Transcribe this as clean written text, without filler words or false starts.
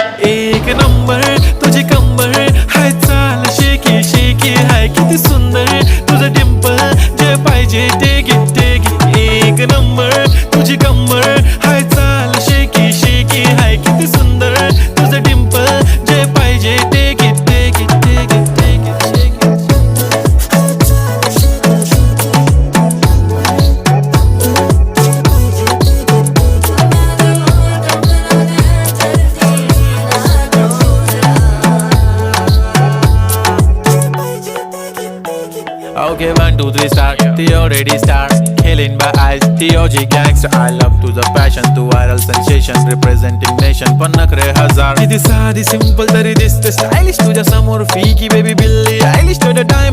एक नंबर तुझी कंबर हाय चाल शेकी शेकी हाय किती सुंदर तुझं डिंपल जे पाहिजे ते घे एक नंबर तुझी कंबर हाय चाल शेकी शेकी हाय किती सुंदर तुझं डिंपल जे पाहिजे ते घे Okay, 1, 2, 3 start. The already start. Killing by eyes. The OG gangster. I love to the passion, to viral sensation, representing nation. पन्नकरे हजार. किती साधी simple तरी दिसते stylish तुझ्या समोर फीकी baby बिल्ली. Stylish to the time.